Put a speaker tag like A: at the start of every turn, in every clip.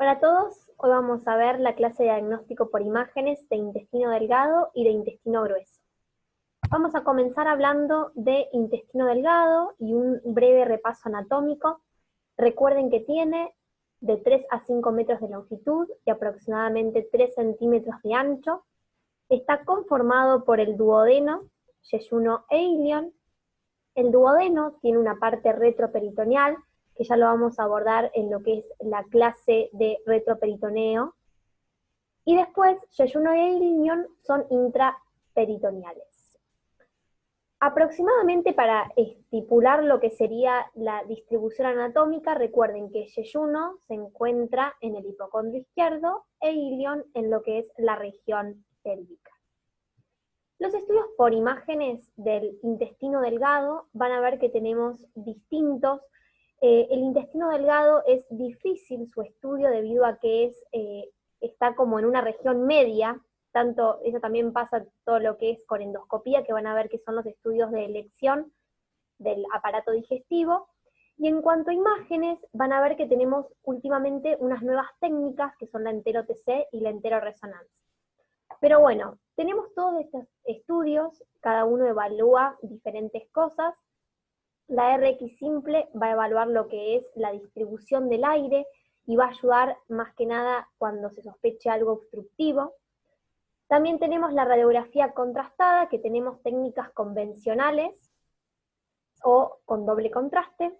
A: Hola a todos, hoy vamos a ver la clase de diagnóstico por imágenes de intestino delgado y de intestino grueso. Vamos a comenzar hablando de intestino delgado y un breve repaso anatómico. Recuerden que tiene de 3 a 5 metros de longitud y aproximadamente 3 centímetros de ancho. Está conformado por el duodeno, yeyuno e ilion. El duodeno tiene una parte retroperitoneal, que ya lo vamos a abordar en lo que es la clase de retroperitoneo. Y después, yeyuno e ilion son intraperitoneales. Aproximadamente para estipular lo que sería la distribución anatómica, recuerden que yeyuno se encuentra en el hipocondrio izquierdo e ilion en lo que es la región pélvica. Los estudios por imágenes del intestino delgado van a ver que tenemos distintos. El intestino delgado es difícil su estudio debido a que está como en una región media, tanto eso también pasa todo lo que es con endoscopía, que van a ver que son los estudios de elección del aparato digestivo. Y en cuanto a imágenes, van a ver que tenemos últimamente unas nuevas técnicas que son la entero-TC y la entero-resonancia. Pero bueno, tenemos todos estos estudios, cada uno evalúa diferentes cosas. La RX simple va a evaluar lo que es la distribución del aire y va a ayudar más que nada cuando se sospeche algo obstructivo. También tenemos la radiografía contrastada, que tenemos técnicas convencionales o con doble contraste.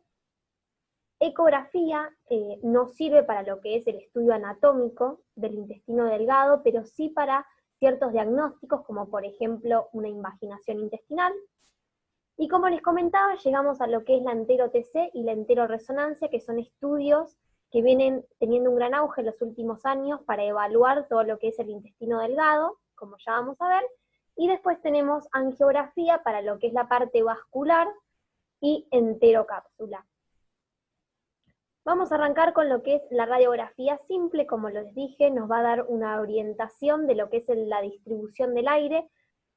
A: Ecografía no sirve para lo que es el estudio anatómico del intestino delgado, pero sí para ciertos diagnósticos, como por ejemplo una invaginación intestinal. Y como les comentaba, llegamos a lo que es la entero-TC y la entero-resonancia, que son estudios que vienen teniendo un gran auge en los últimos años para evaluar todo lo que es el intestino delgado, como ya vamos a ver. Y después tenemos angiografía para lo que es la parte vascular y enterocápsula. Vamos a arrancar con lo que es la radiografía simple. Como les dije, nos va a dar una orientación de lo que es la distribución del aire.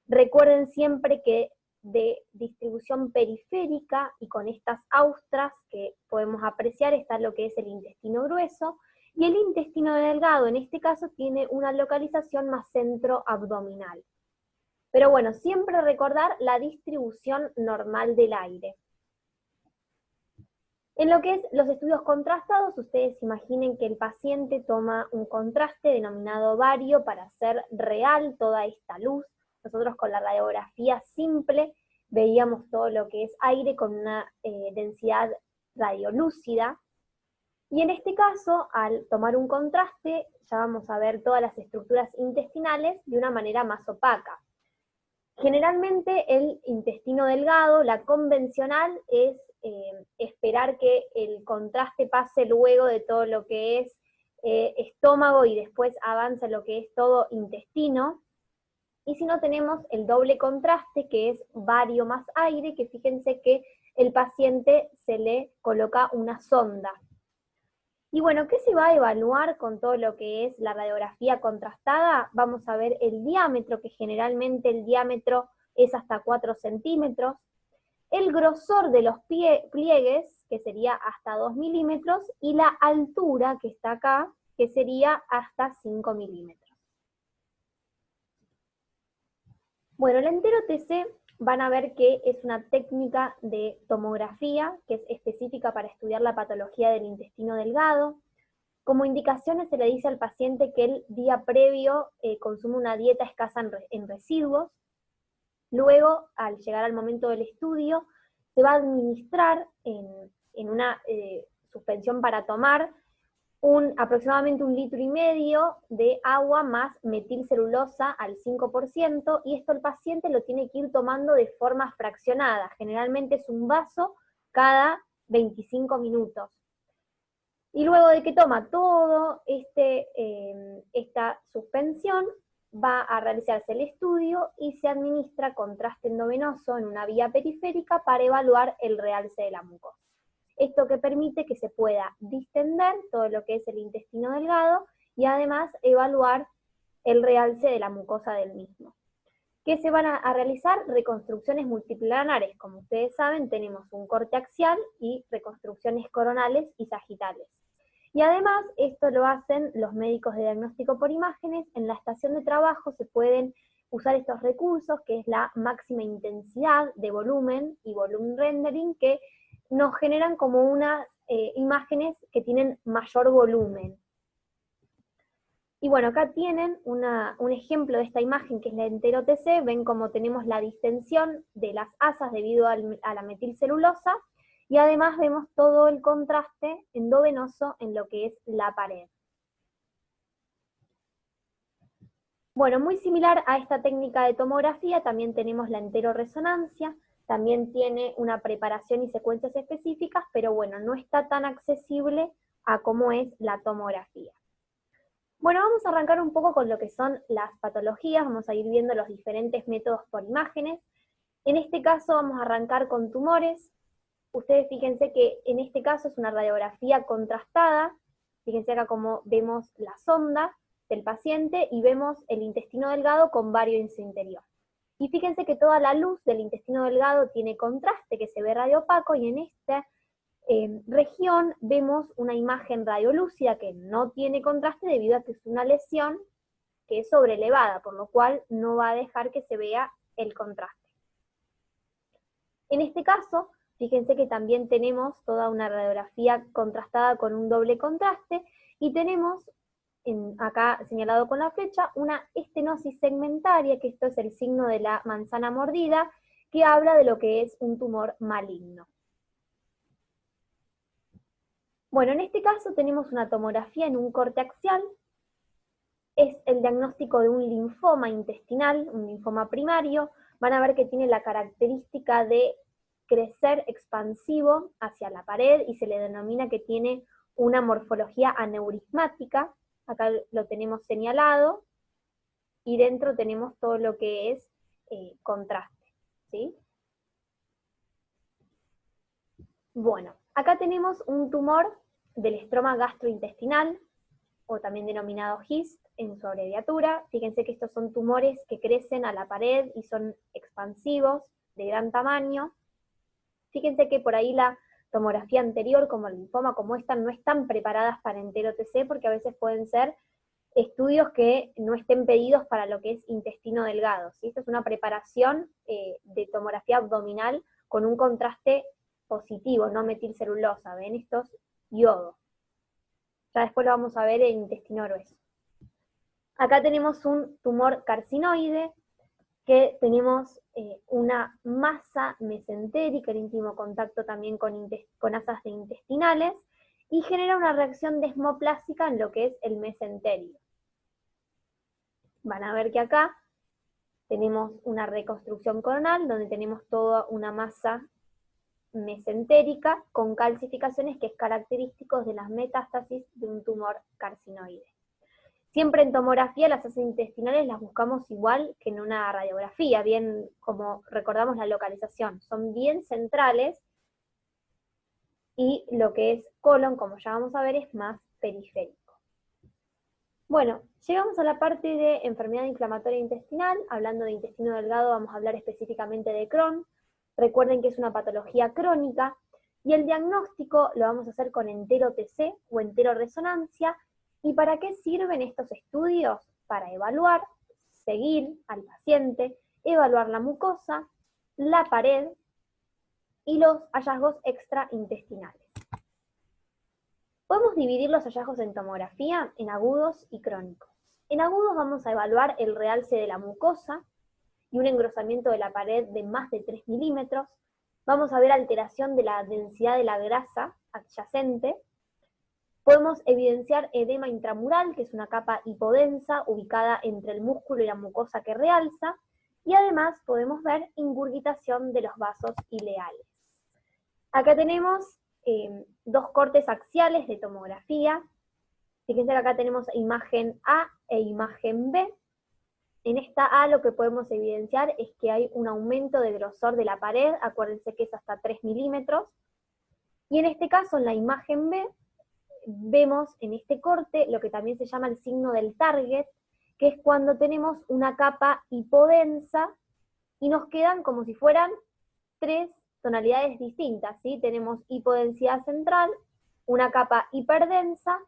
A: Recuerden siempre que de distribución periférica y con estas austras que podemos apreciar está lo que es el intestino grueso, y el intestino delgado en este caso tiene una localización más centroabdominal. Pero bueno, siempre recordar la distribución normal del aire. En lo que es los estudios contrastados, ustedes imaginen que el paciente toma un contraste denominado bario para hacer real toda esta luz. Nosotros con la radiografía simple veíamos todo lo que es aire con una densidad radiolúcida. Y en este caso, al tomar un contraste, ya vamos a ver todas las estructuras intestinales de una manera más opaca. Generalmente el intestino delgado, la convencional, es esperar que el contraste pase luego de todo lo que es estómago y después avance lo que es todo intestino. Y si no, tenemos el doble contraste, que es bario más aire, que fíjense que el paciente se le coloca una sonda. Y bueno, ¿qué se va a evaluar con todo lo que es la radiografía contrastada? Vamos a ver el diámetro, que generalmente el diámetro es hasta 4 centímetros, el grosor de los pliegues, que sería hasta 2 milímetros, y la altura, que está acá, que sería hasta 5 milímetros. Bueno, el entero-TC van a ver que es una técnica de tomografía que es específica para estudiar la patología del intestino delgado. Como indicaciones se le dice al paciente que el día previo consume una dieta escasa en residuos. Luego, al llegar al momento del estudio, se va a administrar en una suspensión para tomar aproximadamente 1,5 litros de agua más metilcelulosa al 5%, y esto el paciente lo tiene que ir tomando de forma fraccionada. Generalmente es un vaso cada 25 minutos. Y luego de que toma todo esta suspensión, va a realizarse el estudio y se administra contraste endovenoso en una vía periférica para evaluar el realce de la mucosa. Esto que permite que se pueda distender todo lo que es el intestino delgado y además evaluar el realce de la mucosa del mismo. ¿Qué se van a realizar? Reconstrucciones multiplanares. Como ustedes saben, tenemos un corte axial y reconstrucciones coronales y sagitales. Y además, esto lo hacen los médicos de diagnóstico por imágenes. En la estación de trabajo se pueden usar estos recursos, que es la máxima intensidad de volumen y volumen rendering, que nos generan como unas imágenes que tienen mayor volumen. Y bueno, acá tienen un ejemplo de esta imagen que es la entero-TC. Ven cómo tenemos la distensión de las asas debido a la metilcelulosa, y además vemos todo el contraste endovenoso en lo que es la pared. Bueno, muy similar a esta técnica de tomografía, también tenemos la enteroresonancia, también tiene una preparación y secuencias específicas, pero bueno, no está tan accesible a cómo es la tomografía. Bueno, vamos a arrancar un poco con lo que son las patologías, vamos a ir viendo los diferentes métodos por imágenes. En este caso vamos a arrancar con tumores. Ustedes fíjense que en este caso es una radiografía contrastada. Fíjense acá como vemos la sonda del paciente y vemos el intestino delgado con bario en su interior. Y fíjense que toda la luz del intestino delgado tiene contraste, que se ve radiopaco, y en esta región vemos una imagen radiolúcida que no tiene contraste debido a que es una lesión que es sobrelevada, por lo cual no va a dejar que se vea el contraste. En este caso, fíjense que también tenemos toda una radiografía contrastada con un doble contraste, y tenemos, acá señalado con la flecha, una estenosis segmentaria, que esto es el signo de la manzana mordida, que habla de lo que es un tumor maligno. Bueno, en este caso tenemos una tomografía en un corte axial. Es el diagnóstico de un linfoma intestinal, un linfoma primario. Van a ver que tiene la característica de crecer expansivo hacia la pared y se le denomina que tiene una morfología aneurismática. Acá lo tenemos señalado, y dentro tenemos todo lo que es contraste, ¿sí? Bueno, acá tenemos un tumor del estroma gastrointestinal, o también denominado GIST en su abreviatura. Fíjense que estos son tumores que crecen a la pared y son expansivos, de gran tamaño. Fíjense que por ahí la tomografía anterior, como el linfoma, como esta, no están preparadas para entero-TC, porque a veces pueden ser estudios que no estén pedidos para lo que es intestino delgado, ¿sí? Esta es una preparación de tomografía abdominal con un contraste positivo, no metilcelulosa. ¿Ven? Estos yodo. Ya después lo vamos a ver en intestino grueso. Acá tenemos un tumor carcinoide, que tenemos una masa mesentérica, el íntimo contacto también con asas intestinales, y genera una reacción desmoplásica en lo que es el mesenterio. Van a ver que acá tenemos una reconstrucción coronal, donde tenemos toda una masa mesentérica con calcificaciones, que es característico de las metástasis de un tumor carcinoide. Siempre en tomografía las asas intestinales las buscamos igual que en una radiografía, bien como recordamos la localización, son bien centrales, y lo que es colon, como ya vamos a ver, es más periférico. Bueno, llegamos a la parte de enfermedad inflamatoria intestinal. Hablando de intestino delgado vamos a hablar específicamente de Crohn. Recuerden que es una patología crónica, y el diagnóstico lo vamos a hacer con entero-TC o enteroresonancia. ¿Y para qué sirven estos estudios? Para evaluar, seguir al paciente, evaluar la mucosa, la pared y los hallazgos extraintestinales. Podemos dividir los hallazgos en tomografía en agudos y crónicos. En agudos vamos a evaluar el realce de la mucosa y un engrosamiento de la pared de más de 3 milímetros. Vamos a ver alteración de la densidad de la grasa adyacente. Podemos evidenciar edema intramural, que es una capa hipodensa ubicada entre el músculo y la mucosa que realza, y además podemos ver ingurgitación de los vasos ileales. Acá tenemos dos cortes axiales de tomografía. Fíjense que acá tenemos imagen A e imagen B. En esta A lo que podemos evidenciar es que hay un aumento de grosor de la pared, acuérdense que es hasta 3 milímetros, y en este caso, en la imagen B, vemos en este corte lo que también se llama el signo del target, que es cuando tenemos una capa hipodensa y nos quedan como si fueran tres tonalidades distintas, ¿sí? Tenemos hipodensidad central, una capa hiperdensa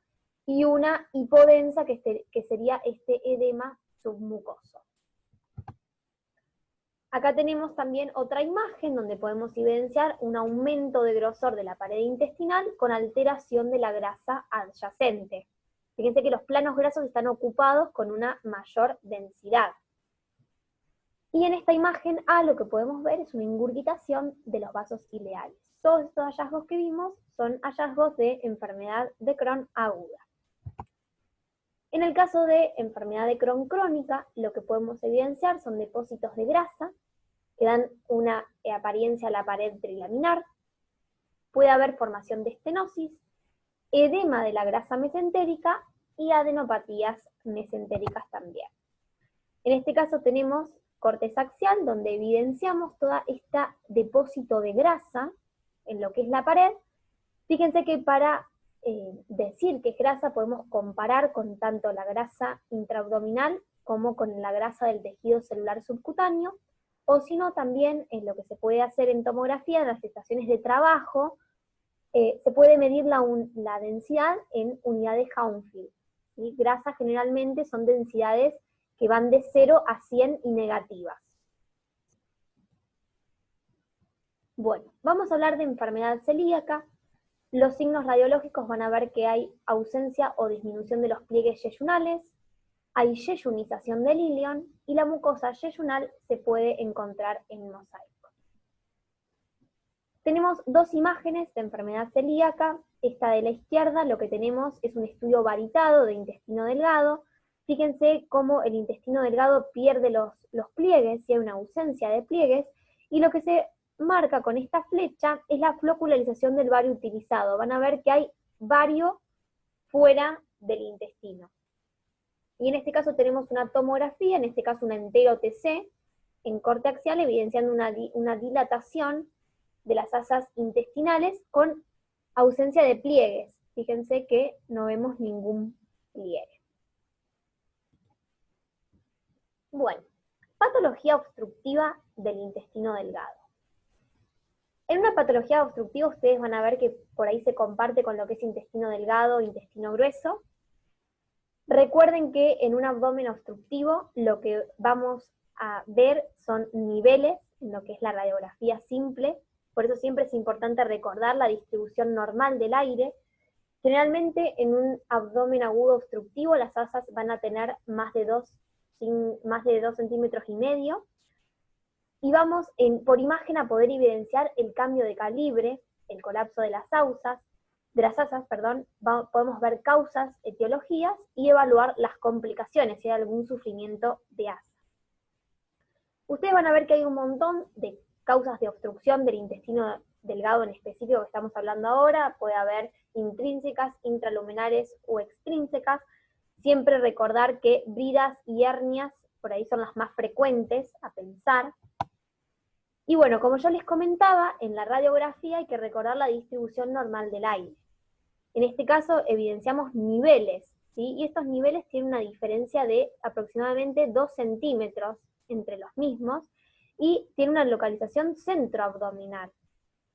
A: y una hipodensa, que sería este edema submucoso. Acá tenemos también otra imagen donde podemos evidenciar un aumento de grosor de la pared intestinal con alteración de la grasa adyacente. Fíjense que los planos grasos están ocupados con una mayor densidad. Y en esta imagen A lo que podemos ver es una ingurgitación de los vasos ileales. Todos estos hallazgos que vimos son hallazgos de enfermedad de Crohn aguda. En el caso de enfermedad de Crohn crónica, lo que podemos evidenciar son depósitos de grasa que dan una apariencia a la pared trilaminar. Puede haber formación de estenosis, edema de la grasa mesentérica y adenopatías mesentéricas también. En este caso tenemos corteza axial, donde evidenciamos todo este depósito de grasa en lo que es la pared. Fíjense que para decir que es grasa podemos comparar con tanto la grasa intraabdominal como con la grasa del tejido celular subcutáneo, o si no también lo que se puede hacer en tomografía, en las estaciones de trabajo, se puede medir la densidad en unidades Hounsfield. ¿Sí? Grasas generalmente son densidades que van de 0 a 100 y negativas. Bueno, vamos a hablar de enfermedad celíaca. Los signos radiológicos van a ver que hay ausencia o disminución de los pliegues yeyunales, hay yeyunización del ilion, y la mucosa yeyunal se puede encontrar en mosaico. Tenemos dos imágenes de enfermedad celíaca. Esta de la izquierda, lo que tenemos es un estudio varitado de intestino delgado. Fíjense cómo el intestino delgado pierde los pliegues, y hay una ausencia de pliegues, y lo que se marca con esta flecha es la flocularización del bario utilizado. Van a ver que hay bario fuera del intestino. Y en este caso tenemos una tomografía, en este caso una entero-TC, en corte axial, evidenciando una dilatación de las asas intestinales con ausencia de pliegues. Fíjense que no vemos ningún pliegue. Bueno, patología obstructiva del intestino delgado. En una patología obstructiva ustedes van a ver que por ahí se comparte con lo que es intestino delgado, intestino grueso. Recuerden que en un abdomen obstructivo lo que vamos a ver son niveles, en lo que es la radiografía simple. Por eso siempre es importante recordar la distribución normal del aire. Generalmente en un abdomen agudo obstructivo las asas van a tener más de 2 centímetros y medio. Y vamos por imagen a poder evidenciar el cambio de calibre, el colapso de las asas, podemos ver causas, etiologías y evaluar las complicaciones, si hay algún sufrimiento de asa. Ustedes van a ver que hay un montón de causas de obstrucción del intestino delgado en específico que estamos hablando ahora. Puede haber intrínsecas, intraluminares o extrínsecas. Siempre recordar que bridas y hernias por ahí son las más frecuentes a pensar. Y bueno, como yo les comentaba, en la radiografía hay que recordar la distribución normal del aire. En este caso evidenciamos niveles, ¿sí? Y estos niveles tienen una diferencia de aproximadamente 2 centímetros entre los mismos, y tiene una localización centroabdominal.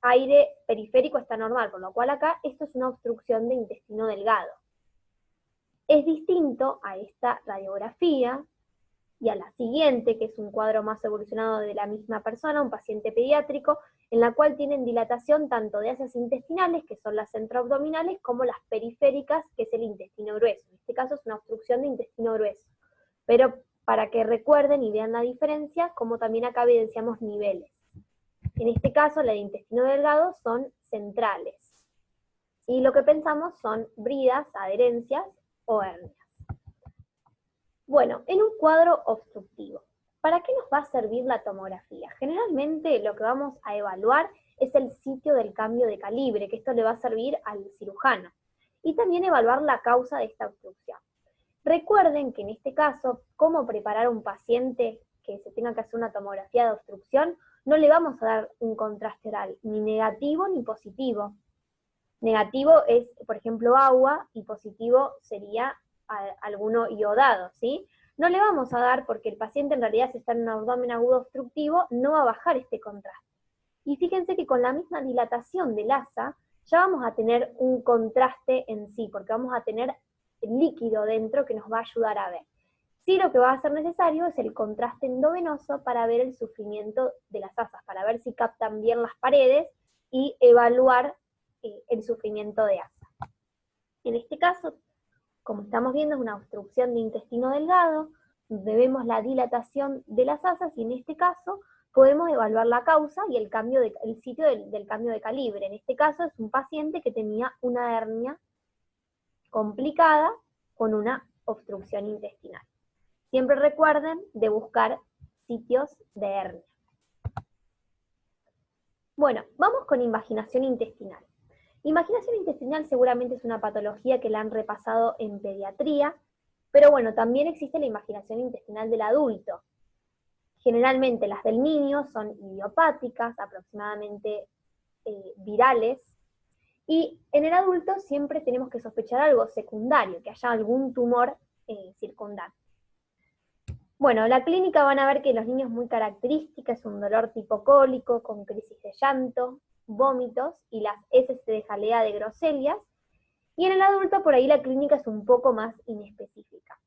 A: Aire periférico está normal, por lo cual acá esto es una obstrucción de intestino delgado. Es distinto a esta radiografía y a la siguiente, que es un cuadro más evolucionado de la misma persona, un paciente pediátrico, en la cual tienen dilatación tanto de asas intestinales, que son las centroabdominales, como las periféricas, que es el intestino grueso. En este caso es una obstrucción de intestino grueso. Pero para que recuerden y vean la diferencia, como también acá evidenciamos niveles. En este caso, la de intestino delgado son centrales. Y lo que pensamos son bridas, adherencias o hernias. Bueno, en un cuadro obstructivo, ¿para qué nos va a servir la tomografía? Generalmente lo que vamos a evaluar es el sitio del cambio de calibre, que esto le va a servir al cirujano. Y también evaluar la causa de esta obstrucción. Recuerden que en este caso, cómo preparar a un paciente que se tenga que hacer una tomografía de obstrucción, no le vamos a dar un contraste oral, ni negativo ni positivo. Negativo es, por ejemplo, agua, y positivo sería alguno iodado, ¿sí? No le vamos a dar porque el paciente en realidad, si está en un abdomen agudo obstructivo, no va a bajar este contraste. Y fíjense que con la misma dilatación del asa, ya vamos a tener un contraste en sí, porque vamos a tener líquido dentro que nos va a ayudar a ver. Sí, lo que va a ser necesario es el contraste endovenoso para ver el sufrimiento de las asas, para ver si captan bien las paredes y evaluar el sufrimiento de asa. En este caso, como estamos viendo, es una obstrucción de intestino delgado, donde vemos la dilatación de las asas y en este caso podemos evaluar la causa y el sitio del cambio de calibre. En este caso es un paciente que tenía una hernia complicada con una obstrucción intestinal. Siempre recuerden de buscar sitios de hernia. Bueno, vamos con invaginación intestinal. Invaginación intestinal seguramente es una patología que la han repasado en pediatría, pero bueno, también existe la invaginación intestinal del adulto. Generalmente las del niño son idiopáticas, aproximadamente virales, y en el adulto siempre tenemos que sospechar algo secundario, que haya algún tumor circundante. Bueno, la clínica van a ver que los niños es muy característica, es un dolor tipo cólico, con crisis de llanto, vómitos y las heces de jalea de groselias, y en el adulto por ahí la clínica es un poco más inespecífica.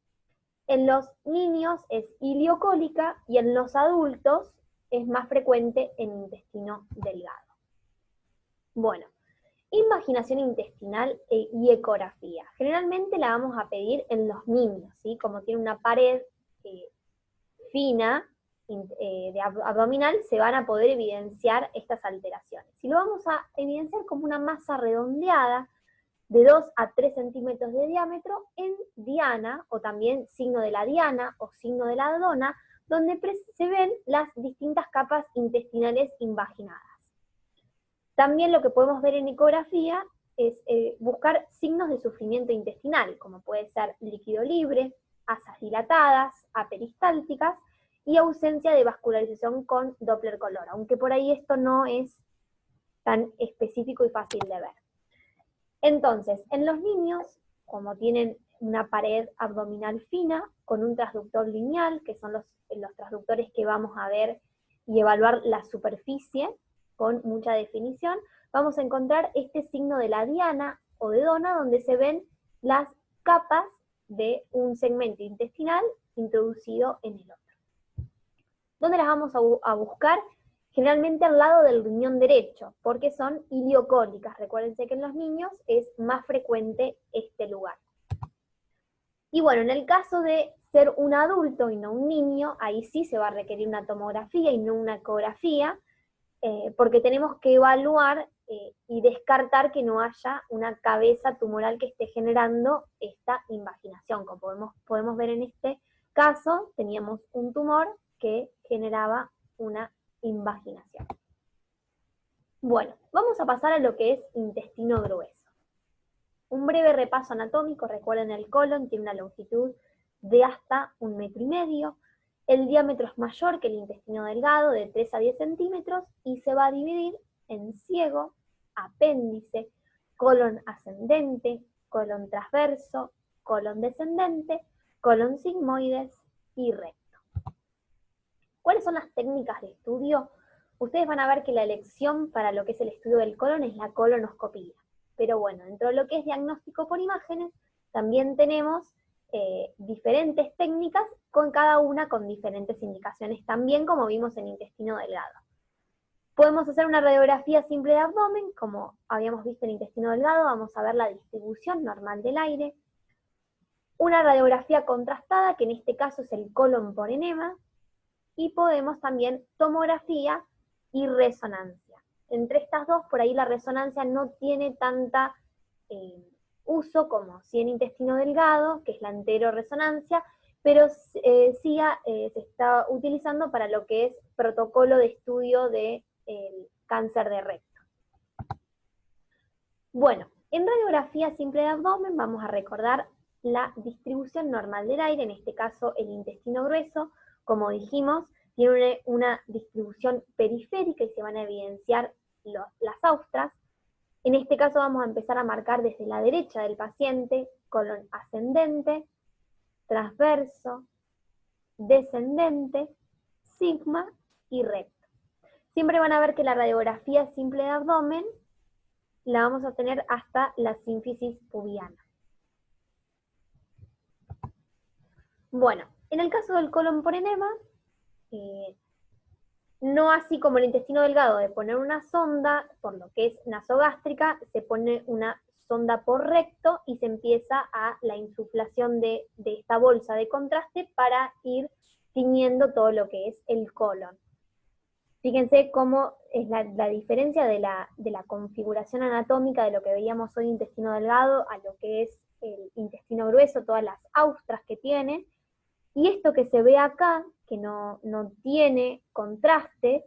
A: En los niños es iliocólica y en los adultos es más frecuente en intestino delgado. Bueno, invaginación intestinal y ecografía. Generalmente la vamos a pedir en los niños, ¿sí? Como tiene una pared fina de abdominal, se van a poder evidenciar estas alteraciones. Si lo vamos a evidenciar como una masa redondeada de 2 a 3 centímetros de diámetro en diana, o también signo de la diana o signo de la dona, donde se ven las distintas capas intestinales invaginadas. También lo que podemos ver en ecografía es buscar signos de sufrimiento intestinal, como puede ser líquido libre, asas dilatadas, aperistálticas y ausencia de vascularización con Doppler color, aunque por ahí esto no es tan específico y fácil de ver. Entonces, en los niños, como tienen una pared abdominal fina con un transductor lineal, que son los transductores que vamos a ver y evaluar la superficie con mucha definición, vamos a encontrar este signo de la diana o de dona, donde se ven las capas de un segmento intestinal introducido en el otro. ¿Dónde las vamos a buscar? Generalmente al lado del riñón derecho, porque son iliocólicas. Recuérdense que en los niños es más frecuente este lugar. Y bueno, en el caso de ser un adulto y no un niño, ahí sí se va a requerir una tomografía y no una ecografía, porque tenemos que evaluar y descartar que no haya una cabeza tumoral que esté generando esta invaginación. Como podemos ver en este caso, teníamos un tumor que generaba una invaginación. Bueno, vamos a pasar a lo que es intestino grueso. Un breve repaso anatómico. Recuerden, el colon tiene una longitud de hasta 1,5 metros, el diámetro es mayor que el intestino delgado, de 3 a 10 centímetros, y se va a dividir en ciego, apéndice, colon ascendente, colon transverso, colon descendente, colon sigmoides y recto. ¿Cuáles son las técnicas de estudio? Ustedes van a ver que la elección para lo que es el estudio del colon es la colonoscopía. Pero bueno, dentro de lo que es diagnóstico por imágenes, también tenemos diferentes técnicas, con cada una con diferentes indicaciones, también como vimos en intestino delgado. Podemos hacer una radiografía simple de abdomen, como habíamos visto en intestino delgado, vamos a ver la distribución normal del aire. Una radiografía contrastada, que en este caso es el colon por enema, y podemos también tomografía y resonancia. Entre estas dos, por ahí la resonancia no tiene tanta uso como si en intestino delgado, que es la enteroresonancia, pero sí se está utilizando para lo que es protocolo de estudio del cáncer de recto. Bueno, en radiografía simple de abdomen vamos a recordar la distribución normal del aire, en este caso el intestino grueso, como dijimos, tiene una distribución periférica y se van a evidenciar las austras. En este caso vamos a empezar a marcar desde la derecha del paciente, colon ascendente, transverso, descendente, sigma y recto. Siempre van a ver que la radiografía simple de abdomen la vamos a tener hasta la sínfisis pubiana. Bueno, en el caso del colon por enema, no así como el intestino delgado de poner una sonda, por lo que es nasogástrica, se pone una sonda por recto y se empieza a la insuflación de esta bolsa de contraste para ir tiñendo todo lo que es el colon. Fíjense cómo es la diferencia de la configuración anatómica de lo que veíamos hoy intestino delgado a lo que es el intestino grueso, todas las austras que tiene. Y esto que se ve acá, que no tiene contraste,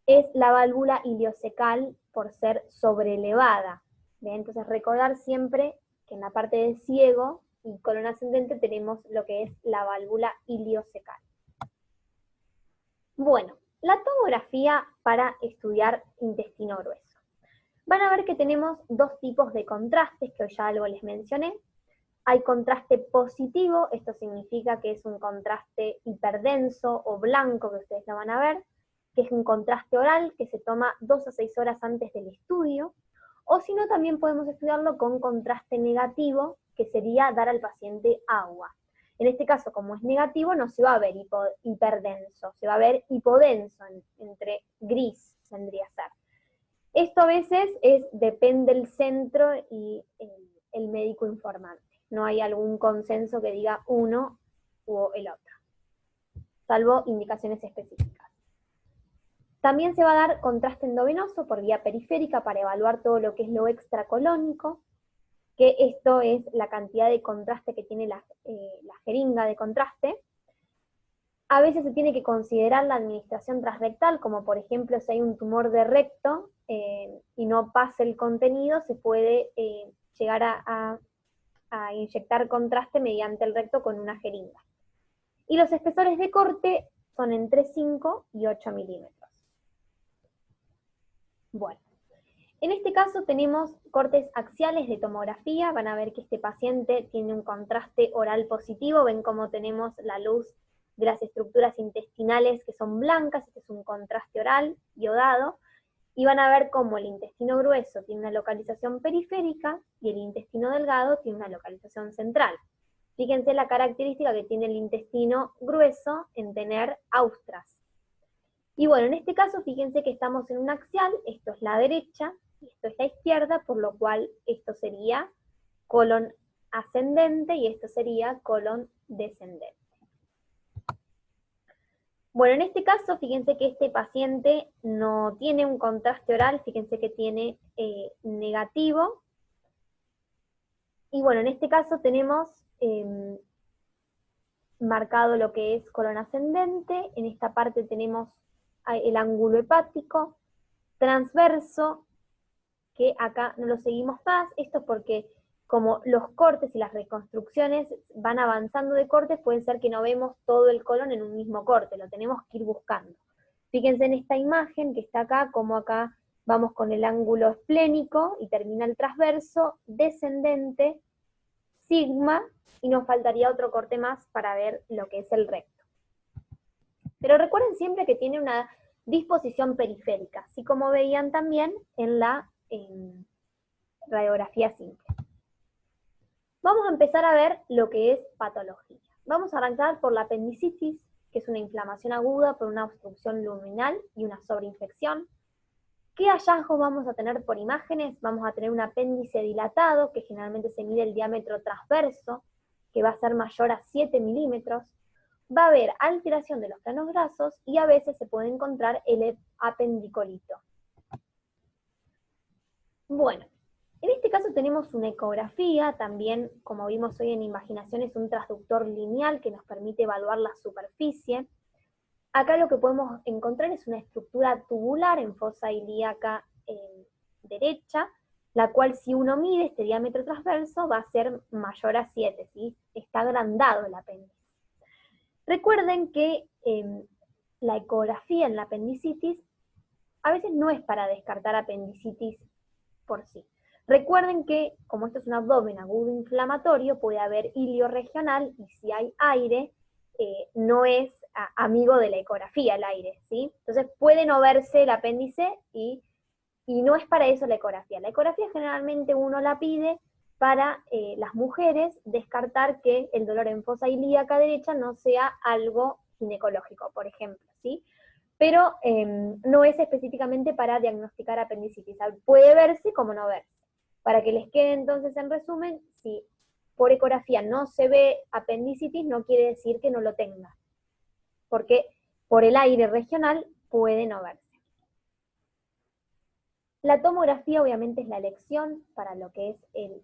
A: es la válvula iliocecal por ser sobreelevada. ¿Bien? Entonces recordar siempre que en la parte de ciego y colon ascendente tenemos lo que es la válvula iliocecal. Bueno, la tomografía para estudiar intestino grueso. Van a ver que tenemos dos tipos de contrastes, que hoy ya algo les mencioné. Hay contraste positivo, esto significa que es un contraste hiperdenso o blanco, que ustedes lo van a ver, que es un contraste oral que se toma 2 a 6 horas antes del estudio, o si no, también podemos estudiarlo con contraste negativo, que sería dar al paciente agua. En este caso, como es negativo, no se va a ver hiperdenso, se va a ver hipodenso, entre gris vendría a ser. Esto a veces depende del centro y el médico informante. No hay algún consenso que diga uno u el otro, salvo indicaciones específicas. También se va a dar contraste endovenoso por vía periférica para evaluar todo lo que es lo extracolónico, que esto es la cantidad de contraste que tiene la jeringa de contraste. A veces se tiene que considerar la administración transrectal, como por ejemplo si hay un tumor de recto y no pasa el contenido, se puede llegar a inyectar contraste mediante el recto con una jeringa. Y los espesores de corte son entre 5 y 8 milímetros. Bueno, en este caso tenemos cortes axiales de tomografía. Van a ver que este paciente tiene un contraste oral positivo. Ven cómo tenemos la luz de las estructuras intestinales que son blancas. Este es un contraste oral iodado. Y van a ver cómo el intestino grueso tiene una localización periférica y el intestino delgado tiene una localización central. Fíjense la característica que tiene el intestino grueso en tener austras. Y bueno, en este caso, fíjense que estamos en un axial, esto es la derecha, y esto es la izquierda, por lo cual esto sería colon ascendente y esto sería colon descendente. Bueno, en este caso, fíjense que este paciente no tiene un contraste oral, fíjense que tiene negativo. Y bueno, en este caso tenemos marcado lo que es colon ascendente, en esta parte tenemos el ángulo hepático, transverso, que acá no lo seguimos más, esto es porque como los cortes y las reconstrucciones van avanzando de cortes, puede ser que no vemos todo el colon en un mismo corte, lo tenemos que ir buscando. Fíjense en esta imagen que está acá, como acá vamos con el ángulo esplénico y termina el transverso, descendente, sigma, y nos faltaría otro corte más para ver lo que es el recto. Pero recuerden siempre que tiene una disposición periférica, así como veían también en la radiografía simple. Vamos a empezar a ver lo que es patología. Vamos a arrancar por la apendicitis, que es una inflamación aguda por una obstrucción luminal y una sobreinfección. ¿Qué hallazgos vamos a tener por imágenes? Vamos a tener un apéndice dilatado, que generalmente se mide el diámetro transverso, que va a ser mayor a 7 milímetros. Va a haber alteración de los planos grasos y a veces se puede encontrar el apendicolito. Bueno, en este caso tenemos una ecografía, también como vimos hoy en Imaginación es un transductor lineal que nos permite evaluar la superficie. Acá lo que podemos encontrar es una estructura tubular en fosa ilíaca derecha, la cual si uno mide este diámetro transverso va a ser mayor a 7, ¿sí? Está agrandado el apéndice. Recuerden que la ecografía en la apendicitis a veces no es para descartar apendicitis por sí. Recuerden que, como esto es un abdomen agudo inflamatorio, puede haber hilio regional y si hay aire, no es amigo de la ecografía el aire, ¿sí? Entonces puede no verse el apéndice y Y no es para eso la ecografía. La ecografía generalmente uno la pide para las mujeres descartar que el dolor en fosa ilíaca derecha no sea algo ginecológico, por ejemplo, ¿sí? Pero no es específicamente para diagnosticar apendicitis. Puede verse como no verse. Para que les quede entonces en resumen, si por ecografía no se ve apendicitis, no quiere decir que no lo tenga, porque por el aire regional puede no verse. La tomografía obviamente es la elección para lo que es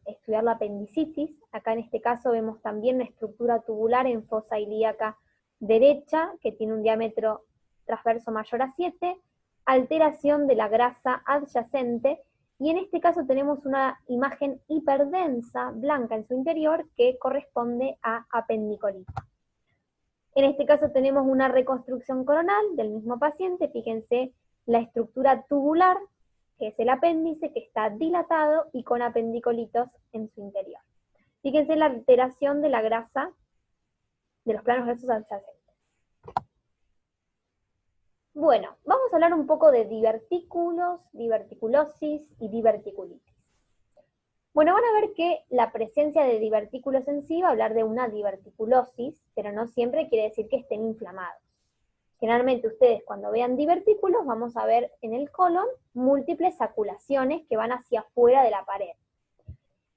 A: estudiar la apendicitis. Acá en este caso vemos también una estructura tubular en fosa ilíaca derecha, que tiene un diámetro transverso mayor a 7, alteración de la grasa adyacente, y en este caso tenemos una imagen hiperdensa, blanca en su interior, que corresponde a apendicolitis. En este caso tenemos una reconstrucción coronal del mismo paciente, fíjense la estructura tubular, que es el apéndice, que está dilatado y con apendicolitos en su interior. Fíjense la alteración de la grasa de los planos grasos adyacentes. Bueno, vamos a hablar un poco de divertículos, diverticulosis y diverticulitis. Bueno, van a ver que la presencia de divertículos en sí va a hablar de una diverticulosis, pero no siempre quiere decir que estén inflamados. Generalmente ustedes cuando vean divertículos vamos a ver en el colon múltiples saculaciones que van hacia afuera de la pared.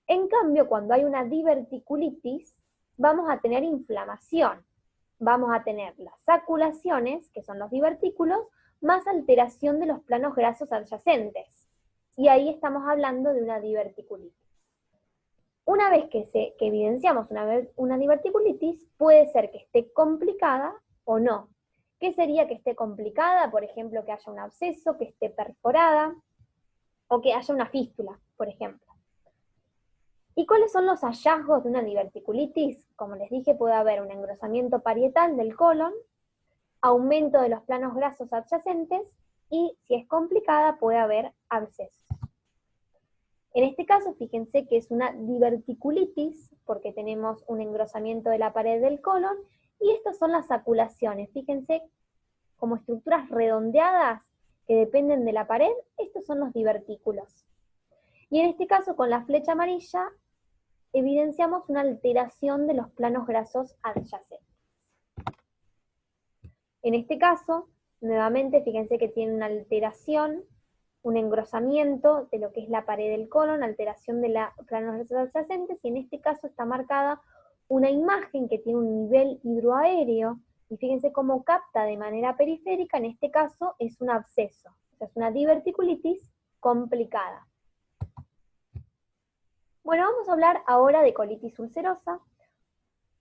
A: En cambio, cuando hay una diverticulitis, vamos a tener inflamación. Vamos a tener las saculaciones, que son los divertículos, más alteración de los planos grasos adyacentes. Y ahí estamos hablando de una diverticulitis. Una vez que evidenciamos una diverticulitis, puede ser que esté complicada o no. ¿Qué sería que esté complicada? Por ejemplo, que haya un absceso, que esté perforada, o que haya una fístula, por ejemplo. ¿Y cuáles son los hallazgos de una diverticulitis? Como les dije, puede haber un engrosamiento parietal del colon, aumento de los planos grasos adyacentes, y si es complicada puede haber abscesos. En este caso, fíjense que es una diverticulitis, porque tenemos un engrosamiento de la pared del colon, y estas son las saculaciones. Fíjense como estructuras redondeadas que dependen de la pared, estos son los divertículos. Y en este caso, con la flecha amarilla, evidenciamos una alteración de los planos grasos adyacentes. En este caso, nuevamente, fíjense que tiene una alteración, un engrosamiento de lo que es la pared del colon, alteración de los planos grasos adyacentes, y en este caso está marcada una imagen que tiene un nivel hidroaéreo, y fíjense cómo capta de manera periférica, en este caso es un absceso, o sea, es una diverticulitis complicada. Bueno, vamos a hablar ahora de colitis ulcerosa.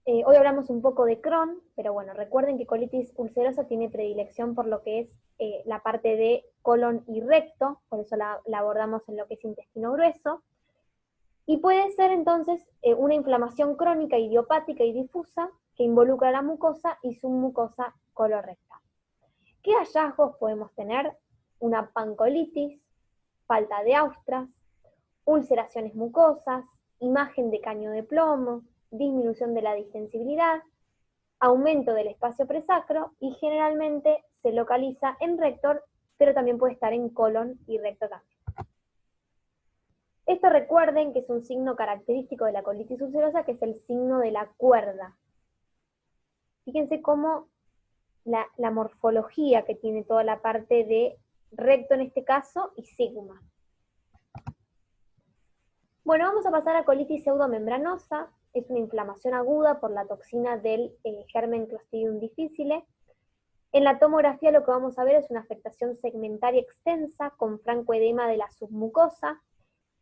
A: Hoy hablamos un poco de Crohn, pero bueno, recuerden que colitis ulcerosa tiene predilección por lo que es la parte de colon y recto, por eso la abordamos en lo que es intestino grueso. Y puede ser entonces una inflamación crónica, idiopática y difusa que involucra la mucosa y submucosa colorectal. ¿Qué hallazgos podemos tener? Una pancolitis, falta de austras, ulceraciones mucosas, imagen de caño de plomo, disminución de la distensibilidad, aumento del espacio presacro y generalmente se localiza en recto, pero también puede estar en colon y recto también. Esto recuerden que es un signo característico de la colitis ulcerosa, que es el signo de la cuerda. Fíjense cómo la morfología que tiene toda la parte de recto en este caso y sigma. Bueno, vamos a pasar a colitis pseudomembranosa. Es una inflamación aguda por la toxina del germen Clostridium difficile. En la tomografía lo que vamos a ver es una afectación segmentaria extensa con franco edema de la submucosa.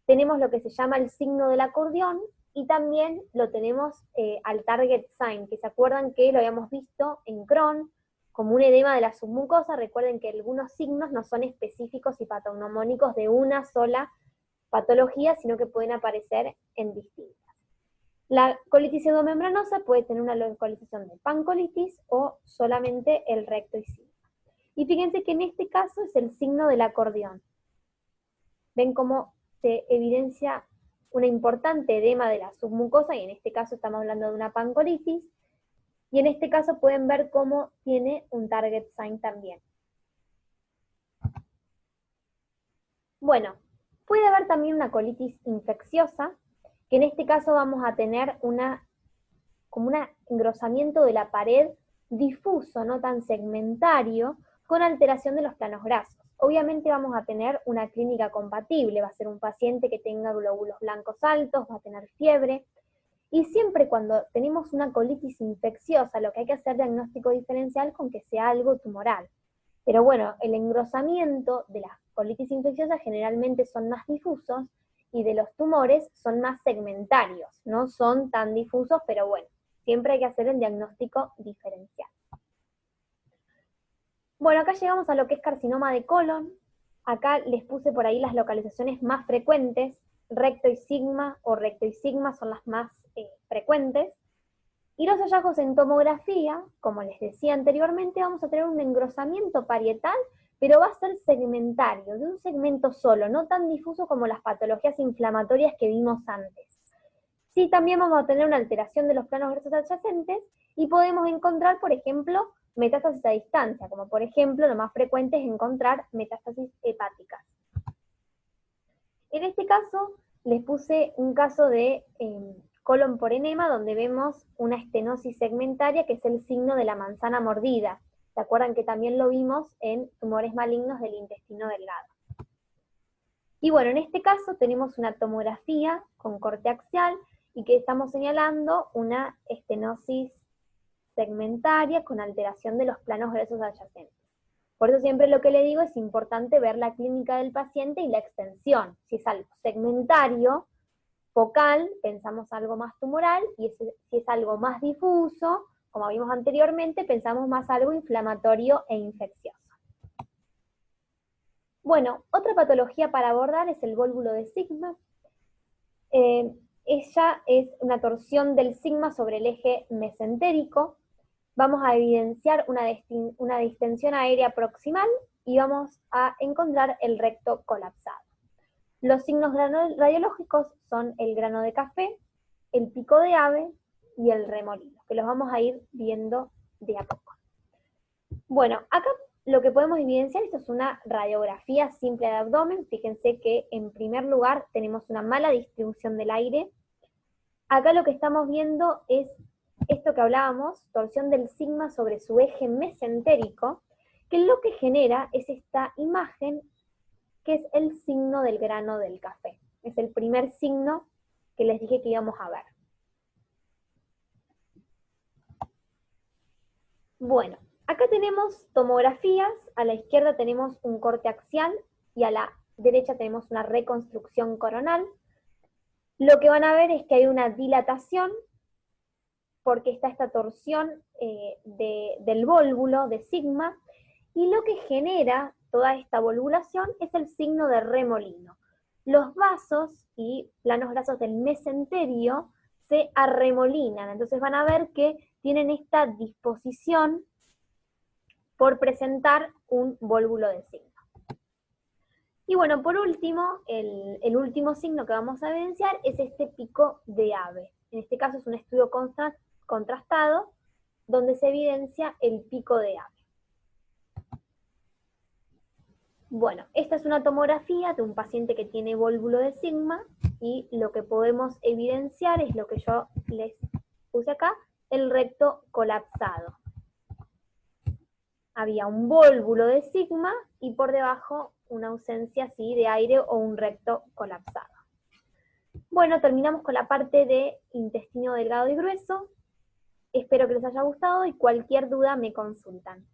A: Tenemos lo que se llama el signo del acordeón y también lo tenemos al target sign, que se acuerdan que lo habíamos visto en Crohn como un edema de la submucosa. Recuerden que algunos signos no son específicos y patognomónicos de una sola patología, sino que pueden aparecer en distintas. La colitis pseudomembranosa puede tener una localización de pancolitis o solamente el recto y sigma. Y fíjense que en este caso es el signo del acordeón. Ven cómo se evidencia una importante edema de la submucosa, y en este caso estamos hablando de una pancolitis, y en este caso pueden ver cómo tiene un target sign también. Bueno, puede haber también una colitis infecciosa, que en este caso vamos a tener como un engrosamiento de la pared difuso, no tan segmentario, con alteración de los planos grasos. Obviamente vamos a tener una clínica compatible, va a ser un paciente que tenga glóbulos blancos altos, va a tener fiebre, y siempre cuando tenemos una colitis infecciosa, lo que hay que hacer diagnóstico diferencial con que sea algo tumoral. Pero bueno, el engrosamiento de las colitis infecciosas generalmente son más difusos y de los tumores son más segmentarios, no son tan difusos, pero bueno, siempre hay que hacer el diagnóstico diferencial. Bueno, acá llegamos a lo que es carcinoma de colon. Acá les puse por ahí las localizaciones más frecuentes. Recto y sigma o recto y sigma son las más frecuentes. Y los hallazgos en tomografía, como les decía anteriormente, vamos a tener un engrosamiento parietal, pero va a ser segmentario, de un segmento solo, no tan difuso como las patologías inflamatorias que vimos antes. Sí, también vamos a tener una alteración de los planos grasos adyacentes y podemos encontrar, por ejemplo, metástasis a distancia, como por ejemplo, lo más frecuente es encontrar metástasis hepáticas. En este caso, les puse un caso de colon por enema, donde vemos una estenosis segmentaria, que es el signo de la manzana mordida. ¿Se acuerdan que también lo vimos en tumores malignos del intestino delgado? Y bueno, en este caso tenemos una tomografía con corte axial y que estamos señalando una estenosis segmentaria con alteración de los planos grasos adyacentes. Por eso siempre lo que le digo es importante ver la clínica del paciente y la extensión. Si es algo segmentario, focal, pensamos algo más tumoral, y si es algo más difuso, como vimos anteriormente, pensamos más algo inflamatorio e infeccioso. Bueno, otra patología para abordar es el vólvulo de sigma. Ella es una torsión del sigma sobre el eje mesentérico. Vamos a evidenciar una distensión aérea proximal y vamos a encontrar el recto colapsado. Los signos radiológicos son el grano de café, el pico de ave y el remolino, que los vamos a ir viendo de a poco. Bueno, acá lo que podemos evidenciar, esto es una radiografía simple de abdomen. Fíjense que en primer lugar tenemos una mala distribución del aire. Acá lo que estamos viendo es esto que hablábamos, torsión del sigma sobre su eje mesentérico, que lo que genera es esta imagen que es el signo del grano del café. Es el primer signo que les dije que íbamos a ver. Bueno, acá tenemos tomografías, a la izquierda tenemos un corte axial y a la derecha tenemos una reconstrucción coronal. Lo que van a ver es que hay una dilatación porque está esta torsión del vólvulo de sigma, y lo que genera toda esta volvulación es el signo de remolino. Los vasos y planos grasos del mesenterio se arremolinan, entonces van a ver que tienen esta disposición por presentar un vólvulo de sigma. Y bueno, por último, el último signo que vamos a evidenciar es este pico de ave. En este caso es un estudio contrastado donde se evidencia el pico de ave. Bueno, esta es una tomografía de un paciente que tiene vólvulo de sigma y lo que podemos evidenciar es lo que yo les puse acá, el recto colapsado. Había un vólvulo de sigma y por debajo una ausencia así de aire o un recto colapsado. Bueno, terminamos con la parte de intestino delgado y grueso. Espero que les haya gustado y cualquier duda me consultan.